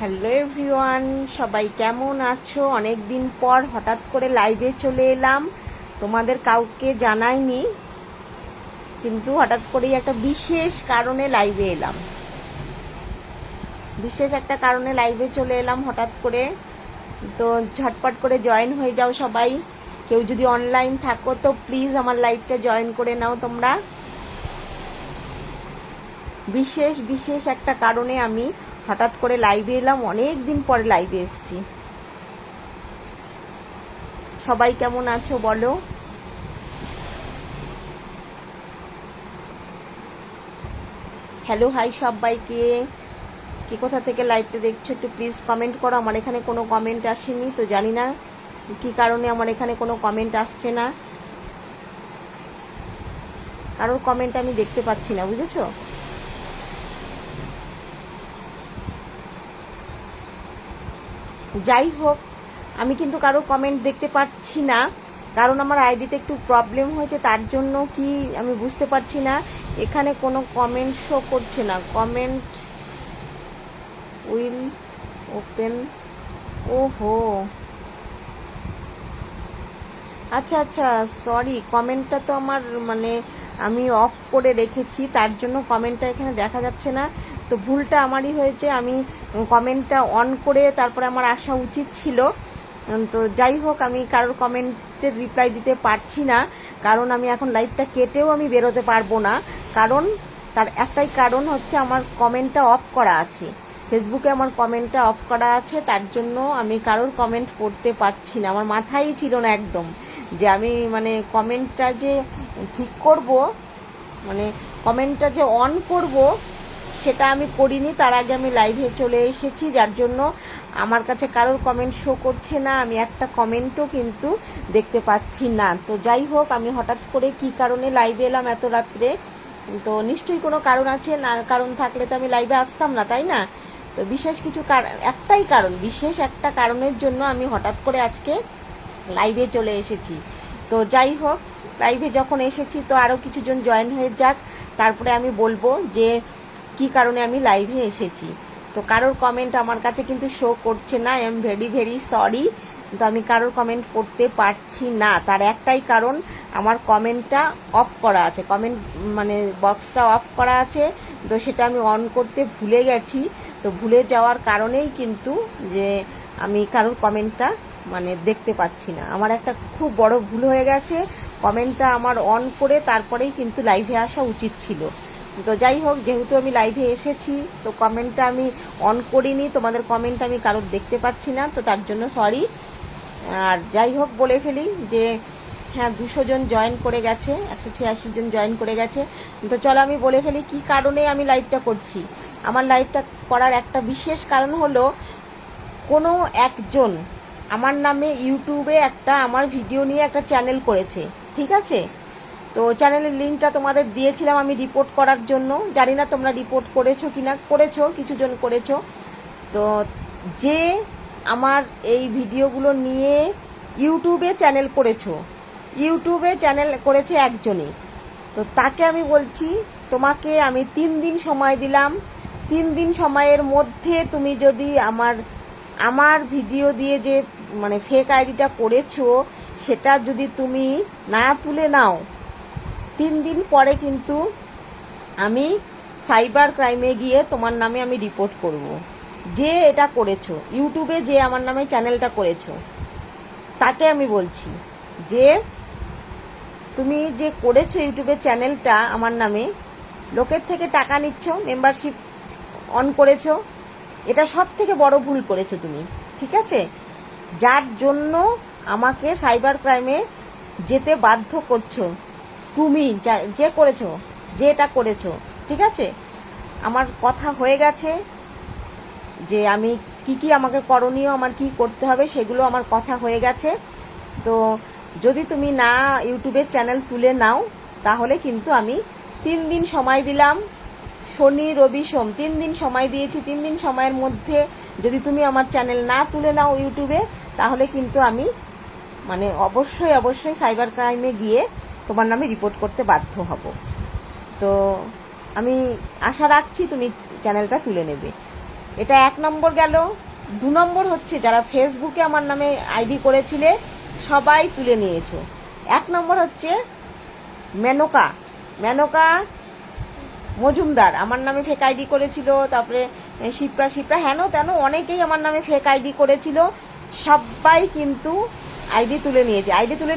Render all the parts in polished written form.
Hello everyone, সবাই কেমন আছো? অনেক দিন পর হঠাৎ করে লাইভে চলে এলাম। তোমাদের কাউকে জানাইনি, কিন্তু হঠাৎ করেই একটা বিশেষ কারণে লাইভে এলাম। বিশেষ একটা কারণে লাইভে চলে এলাম হঠাৎ করে। তো ঝটপট করে জয়েন হয়ে যাও সবাই। কেউ যদি অনলাইন থাকো তো প্লিজ আমার লাইভটা জয়েন করে নাও তোমরা। বিশেষ একটা কারণে আমি হঠাৎ করে লাইভে এলাম, অনেক দিন পরে লাইভে এসেছি। সবাই কেমন আছো বলো। হ্যালো হাই সবাইকে, কে কোথা থেকে লাইভটা দেখছো একটু প্লিজ কমেন্ট করো। আমার এখানে কোনো কমেন্ট আসেনি, তো জানি না কি কারণে আমার এখানে কোনো কমেন্ট আসছে না। কারোর কমেন্ট আমি দেখতে পাচ্ছি না, বুঝেছো? যাই হোক, আমি কিন্তু কারোর কমেন্ট দেখতে পাচ্ছি না, কারণ আমার আইডিতে একটু প্রবলেম হয়েছে, তার জন্য কি আমি বুঝতে পারছি না। এখানে কোনো কমেন্ট শো করছে না। কমেন্ট উইল ওপেন, ওহো আচ্ছা আচ্ছা, সরি, কমেন্টটা তো আমার আমি অফ করে রেখেছি, তার জন্য কমেন্টটা এখানে দেখা যাচ্ছে না। তো ভুলটা আমারই হয়েছে, আমি কমেন্টটা অন করে তারপরে আমার আসা উচিত ছিল। তো যাই হোক, আমি কারোর কমেন্টের রিপ্লাই দিতে পারছি না, কারণ আমি এখন লাইভটা কেটেও আমি বেরোতে পারবো না। কারণ তার একটাই কারণ হচ্ছে আমার কমেন্টটা অফ করা আছে, ফেসবুকে আমার কমেন্টটা অফ করা আছে, তার জন্য আমি কারোর কমেন্ট পড়তে পারছি না। আমার মাথায় ছিল না একদম যে আমি কমেন্টটা যে ঠিক করব, কমেন্টটা যে অন করব সেটা আমি করিনি। তার আগে আমি লাইভে চলে এসেছি, যার জন্য আমার কাছে কারোর কমেন্ট শো করছে না, আমি একটা কমেন্টও কিন্তু দেখতে পাচ্ছি না। তো যাই হোক, আমি হঠাৎ করে কি কারণে লাইভে এলাম এত রাত্রে, তো নিশ্চয়ই কোনো কারণ আছে, না কারণ থাকলে তো আমি লাইভে আসতাম না, তাই না? তো বিশেষ কিছু একটাই কারণ, বিশেষ একটা কারণের জন্য আমি হঠাৎ করে আজকে লাইভে চলে এসেছি। তো যাই হোক, লাইভে যখন এসেছি তো আরও কিছুজন জয়েন হয়ে যাক, তারপরে আমি বলবো যে কি কারণে আমি লাইভে এসেছি। তো কারোর কমেন্ট আমার কাছে কিন্তু শো করছে না, আই এম ভেরি সরি। তো আমি কারোর কমেন্ট পড়তে পারছি না, তার একটাই কারণ, আমার কমেন্টটা অফ করা আছে, কমেন্ট বক্সটা অফ করা আছে। তো সেটা আমি অন করতে ভুলে গেছি, তো ভুলে যাওয়ার কারণেই কিন্তু যে আমি কারোর কমেন্টটা দেখতে পাচ্ছি না। আমার একটা খুব বড় ভুল হয়ে গেছে, কমেন্টটা আমার অন করে তারপরেই কিন্তু লাইভে আসা উচিত ছিল। তো যাই হোক, যেহেতু আমি লাইভে এসেছি তো কমেন্টটা আমি অন করিনি, তোমাদের কমেন্ট আমি কারোর দেখতে পাচ্ছি না, তো তার জন্য সরি। আর যাই হোক, বলে ফেলি যে হ্যাঁ, 200 জন জয়েন করে গেছে, 186 জন জয়েন করে গেছে। তো চলো আমি বলে ফেলি কি কারণে আমি লাইভটা করছি। আমার লাইভটা করার একটা বিশেষ কারণ হলো, কোনো একজন আমার নামে ইউটিউবে একটা আমার ভিডিও নিয়ে একটা চ্যানেল করেছে, ঠিক আছে? তো চ্যানেলের লিঙ্কটা তোমাদের দিয়েছিলাম আমি রিপোর্ট করার জন্য, জানি না তোমরা রিপোর্ট করেছো কি না, করেছো, কিছুজন করেছো। তো যে আমার এই ভিডিওগুলো নিয়ে ইউটিউবে চ্যানেল করেছো, ইউটিউবে চ্যানেল করেছে একজনই, তো তাকে আমি বলছি তোমাকে আমি 3 দিন সময় দিলাম। 3 দিন সময়ের মধ্যে তুমি যদি আমার ভিডিও দিয়ে যে ফেক আইডিটা করেছো সেটা যদি তুমি না তুলে নাও, 3 দিন পরে কিন্তু আমি সাইবার ক্রাইমে গিয়ে তোমার নামে আমি রিপোর্ট করব। যে এটা করেছো, ইউটিউবে যে আমার নামে চ্যানেলটা করেছো, তাকে আমি বলছি যে তুমি যে করেছো ইউটিউবে চ্যানেলটা আমার নামে, লোকের থেকে টাকা নিচ্ছ, মেম্বারশিপ অন করেছো, এটা সব থেকে বড় ভুল করেছো তুমি, ঠিক আছে? যার জন্য আমাকে সাইবার ক্রাইমে যেতে বাধ্য করছো তুমি, যে করেছো, যে এটা করেছো, ঠিক আছে? আমার কথা হয়ে গেছে যে আমি কি আমাকে করণীয়, আমার কি করতে হবে, সেগুলো আমার কথা হয়ে গেছে। তো যদি তুমি না ইউটিউবের চ্যানেল তুলে নাও, তাহলে কিন্তু আমি 3 দিন সময় দিলাম, শনি রবি সোম 3 দিন সময় দিয়েছি। 3 দিন সময়ের মধ্যে যদি তুমি আমার চ্যানেল না তুলে নাও ইউটিউবে, তাহলে কিন্তু আমি অবশ্যই সাইবার ক্রাইমে গিয়ে তোমার নামে রিপোর্ট করতে বাধ্য হব। তো আমি আশা রাখছি তুমি চ্যানেলটা তুলে নেবে। এটা 1 নম্বর গেল। 2 নম্বর হচ্ছে যারা ফেসবুকে আমার নামে আইডি করেছিলে সবাই তুলে নিয়েছো। 1 নম্বর হচ্ছে মেনকা মেনকা মজুমদার আমার নামে ফেক আইডি করেছিল, তারপরে শিপ্রা হেন তেন অনেকেই আমার নামে ফেক আইডি করেছিল, সবাই কিন্তু আইডি তুলে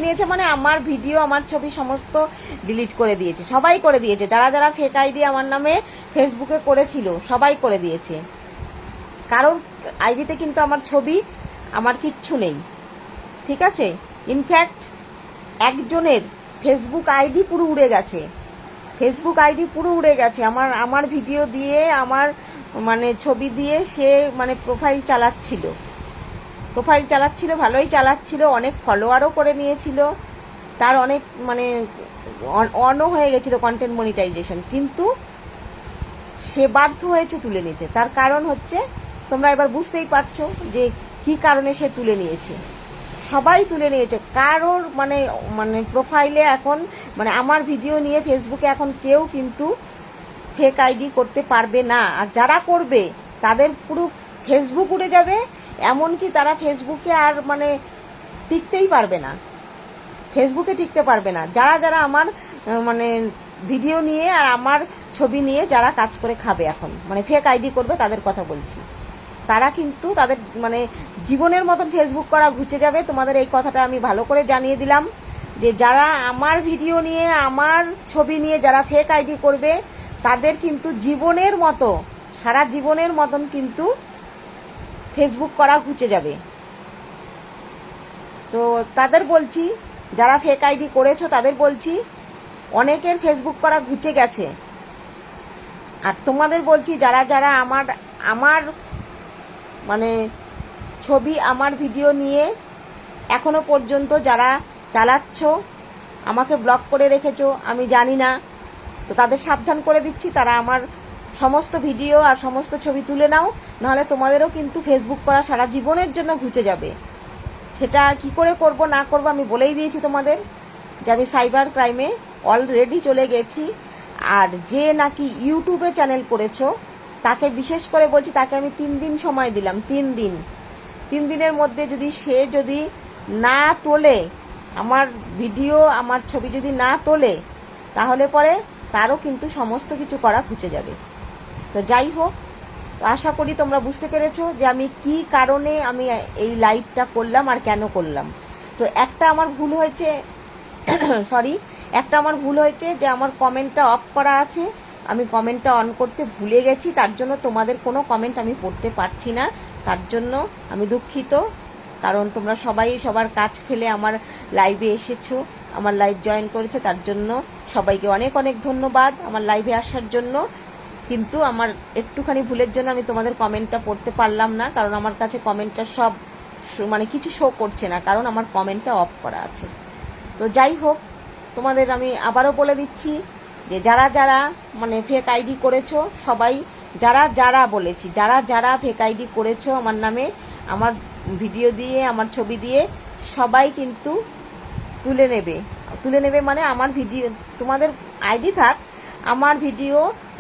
নিয়েছে মানে আমার ভিডিও আমার ছবি সমস্ত ডিলিট করে দিয়েছে, সবাই করে দিয়েছে। যারা যারা ফেক আইডি আমার নামে ফেসবুকে করেছিল সবাই করে দিয়েছে। কারণ আইডিতে কিন্তু আমার ছবি আমার কিচ্ছু নেই, ঠিক আছে। ইনফ্যাক্ট একজনের ফেসবুক আইডি পুরো উড়ে গেছে, আমার ভিডিও দিয়ে আমার মানে ছবি দিয়ে সে মানে প্রোফাইল চালাচ্ছিল, ভালোই চালাচ্ছিল, অনেক ফলোয়ারও করে নিয়েছিল, তার অনেক মানে অনও হয়ে গেছিল কন্টেন্ট মনিটাইজেশন, কিন্তু সে বাধ্য হয়েছে তুলে নিতে। তার কারণ হচ্ছে তোমরা এবার বুঝতেই পারছো যে কি কারণে সে তুলে নিয়েছে। সবাই তুলে নিয়েছে, কারোর মানে মানে প্রোফাইলে এখন মানে আমার ভিডিও নিয়ে ফেসবুকে এখন কেউ কিন্তু ফেক আইডি করতে পারবে না। আর যারা করবে তাদের পুরো ফেসবুক উড়ে যাবে, এমনকি তারা ফেসবুকে আর মানে টিকতে পারবে না। যারা যারা আমার মানে ভিডিও নিয়ে আর আমার ছবি নিয়ে যারা কাজ করে খাবে এখন মানে ফেক আইডি করবে, তাদের কথা বলছি, তারা কিন্তু তাদের মানে জীবনের মতন ফেসবুক করা ঘুচে যাবে। তোমাদের এই কথাটা আমি ভালো করে জানিয়ে দিলাম যে যারা আমার ভিডিও নিয়ে আমার ছবি নিয়ে যারা ফেক আইডি করবে তাদের কিন্তু জীবনের মতো সারা জীবনের মতন কিন্তু ফেসবুক করা ঘুচে যাবে। তো তাদের বলছি, যারা ফেক আইডি করেছো তাদের বলছি অনেকের ফেসবুক করা ঘুচে গেছে। আর তোমাদের বলছি যারা যারা আমার মানে ছবি আমার ভিডিও নিয়ে এখনো পর্যন্ত যারা চালাচ্ছ, আমাকে ব্লক করে রেখেছো আমি জানি না, তো তাদের সাবধান করে দিচ্ছি, তারা আমার সমস্ত ভিডিও আর সমস্ত ছবি তুলে নাও, নাহলে তোমাদেরও কিন্তু ফেসবুক করা সারা জীবনের জন্য ঘুচে যাবে। সেটা কি করে করব না করব আমি বলেই দিয়েছি তোমাদের যে আমি সাইবার ক্রাইমে অলরেডি চলে গেছি। আর যে নাকি ইউটিউবে চ্যানেল করেছো তাকে বিশেষ করে বলছি, তাকে আমি 3 দিন সময় দিলাম। 3 দিনের মধ্যে যদি না তোলে আমার ভিডিও আমার ছবি যদি না তোলে, তাহলে পরে তারও কিন্তু সমস্ত কিছু করা ঘুচে যাবে। তো যাই হোক, আশা করি তোমরা বুঝতে পেরেছো যে আমি কি কারণে আমি এই লাইভটা করলাম আর কেন করলাম। তো একটা আমার ভুল হয়েছে যে আমার কমেন্টটা অফ করা আছে, আমি কমেন্টটা অন করতে ভুলে গেছি, তার জন্য তোমাদের কোনো কমেন্ট আমি পড়তে পারছি না, তার জন্য আমি দুঃখিত। কারণ তোমরা সবাই সবার কাজ ফেলে আমার লাইভে এসেছো, আমার লাইভ জয়েন করেছে, তার জন্য সবাইকে অনেক অনেক ধন্যবাদ আমার লাইভে আসার জন্য। কিন্তু আমার একটুখানি ভুলের জন্য আমি তোমাদের কমেন্টটা পড়তে পারলাম না, কারণ আমার কাছে কমেন্টটা সব মানে কিছু শো করছে না, কারণ আমার কমেন্টটা অফ করা আছে। তো যাই হোক, তোমাদের আমি আবারও বলে দিচ্ছি যে যারা যারা মানে ফেক আইডি করেছো সবাই, যারা যারা ফেক আইডি করেছো আমার নামে, আমার ভিডিও দিয়ে আমার ছবি দিয়ে, সবাই কিন্তু তুলে নেবে মানে আমার ভিডিও তোমাদের আইডি থাক, আমার ভিডিও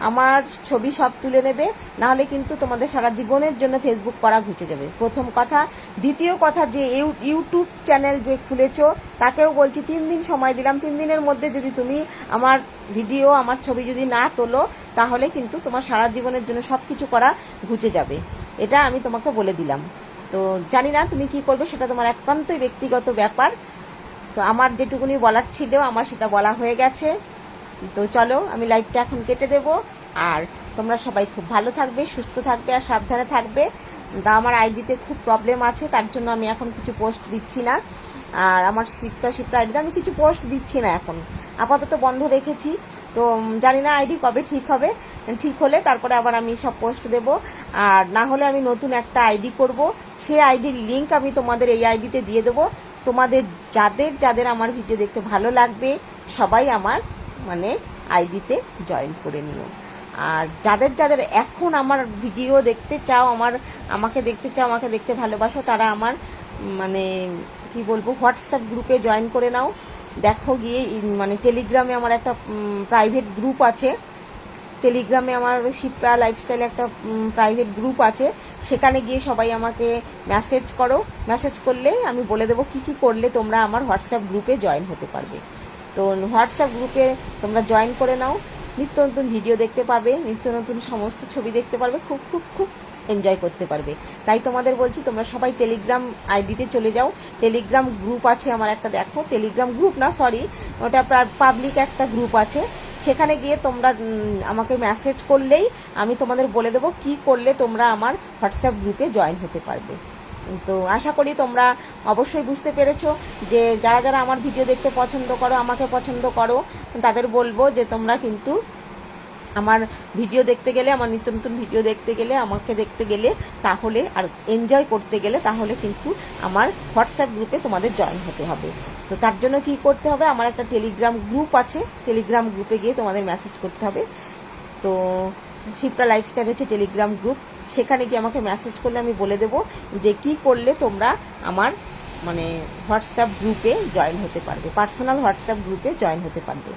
আমার ছবি সব তুলে নেবে, নাহলে কিন্তু তোমাদের সারা জীবনের জন্য ফেসবুক করা ঘুচে যাবে, প্রথম কথা। দ্বিতীয় কথা, যে ইউটিউব চ্যানেল যে খুলেছো তাকেও বলছি 3 দিন সময় দিলাম, 3 দিনের মধ্যে যদি তুমি আমার ভিডিও আমার ছবি যদি না তোলো, তাহলে কিন্তু তোমার সারা জীবনের জন্য সব কিছু করা ঘুচে যাবে। এটা আমি তোমাকে বলে দিলাম। তো জানি না তুমি কি করবে, সেটা তোমার একান্তই ব্যক্তিগত ব্যাপার। তো আমার যেটুকুনি বলার ছিল আমার সেটা বলা হয়ে গেছে। তো চলো আমি লাইভটা এখন কেটে দেব। আর তোমরা সবাই খুব ভালো থাকবে, সুস্থ থাকবে আর সাবধানে থাকবে। তা আমার আইডিতে খুব প্রবলেম আছে, তার জন্য আমি এখন কিছু পোস্ট দিচ্ছি না। আর আমার শিপ্রা আইডিতে আমি কিছু পোস্ট দিচ্ছি না, এখন আপাতত বন্ধ রেখেছি। তো জানি না আইডি কবে ঠিক হলে তারপরে আবার আমি সব পোস্ট দেব। আর না হলে আমি নতুন একটা আইডি করব, সেই আইডির লিঙ্ক আমি তোমাদের এই আইডিতে দিয়ে দেবো। তোমাদের যাদের আমার ভিডিও দেখতে ভালো লাগবে সবাই আমার মানে আইডিতে জয়েন করে নিও। আর যাদের এখন আমার ভিডিও দেখতে চাও, আমাকে দেখতে ভালোবাসো, তারা আমার মানে কি বলবো হোয়াটসঅ্যাপ গ্রুপে জয়েন করে নাও। দেখো গিয়ে মানে টেলিগ্রামে আমার একটা প্রাইভেট গ্রুপ আছে, টেলিগ্রামে আমার শিপ্রা লাইফস্টাইল একটা প্রাইভেট গ্রুপ আছে, সেখানে গিয়ে সবাই আমাকে মেসেজ করো। মেসেজ করলে আমি বলে দেবো কী কী করলে তোমরা আমার হোয়াটসঅ্যাপ গ্রুপে জয়েন হতে পারবে। তো হোয়াটসঅ্যাপ গ্রুপে তোমরা জয়েন করে নাও, নিত্য নতুন ভিডিও দেখতে পাবে, নিত্য নতুন সমস্ত ছবি দেখতে পারবে, খুব খুব খুব এনজয় করতে পারবে। তাই তোমাদের বলছি তোমরা সবাই টেলিগ্রাম আইডিতে চলে যাও। টেলিগ্রাম গ্রুপ আছে আমার একটা, দেখো টেলিগ্রাম গ্রুপ না সরি, ওটা পাবলিক একটা গ্রুপ আছে। সেখানে গিয়ে তোমরা আমাকে মেসেজ করলেই আমি তোমাদের বলে দেবো কি করলে তোমরা আমার হোয়াটসঅ্যাপ গ্রুপে জয়েন হতে পারবে। তো আশা করি তোমরা অবশ্যই বুঝতে পেরেছো যে যারা যারা আমার ভিডিও দেখতে পছন্দ করো, আমাকে পছন্দ করো, তাদের বলবো যে তোমরা কিন্তু আমার ভিডিও দেখতে গেলে, আমার নিত্য নতুন ভিডিও দেখতে গেলে, আমাকে দেখতে গেলে, তাহলে আর এনজয় করতে গেলে তাহলে কিন্তু আমার হোয়াটসঅ্যাপ গ্রুপে তোমাদের জয়েন হতে হবে। তো তার জন্য কি করতে হবে, আমার একটা টেলিগ্রাম গ্রুপ আছে, টেলিগ্রাম গ্রুপে গিয়ে তোমাদের মেসেজ করতে হবে। তো শিপ্রা লাইফস্টাইল হচ্ছে টেলিগ্রাম গ্রুপ, সেখানে গিয়ে আমাকে মেসেজ করলে আমি বলে দেবো যে কি করলে তোমরা আমার মানে হোয়াটসঅ্যাপ গ্রুপে জয়েন হতে পারবে, পার্সোনাল হোয়াটসঅ্যাপ গ্রুপে জয়েন হতে পারবে।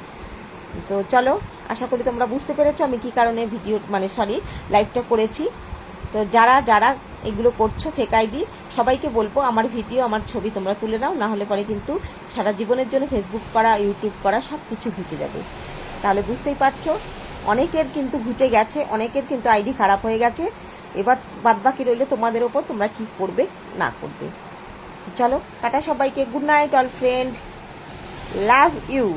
তো চলো, আশা করি তোমরা বুঝতে পেরেছো আমি কি কারণে ভিডিও লাইভটা করেছি। তো যারা যারা এগুলো করছো ফেক আইডি, সবাইকে বলবো আমার ভিডিও আমার ছবি তোমরা তুলে নাও, না হলে পরে কিন্তু সারা জীবনের জন্য ফেসবুক করা, ইউটিউব করা সব কিছু ঘুচে যাবে। তাহলে বুঝতেই পারছো অনেকের কিন্তু ঘুচে গেছে, অনেকের কিন্তু আইডি খারাপ হয়ে গেছে। এবার বাদবাকি রইলে তোমাদের ওপর, তোমরা কি করবে না করবে। চলো টাটা সবাইকে, good night all friend, love you.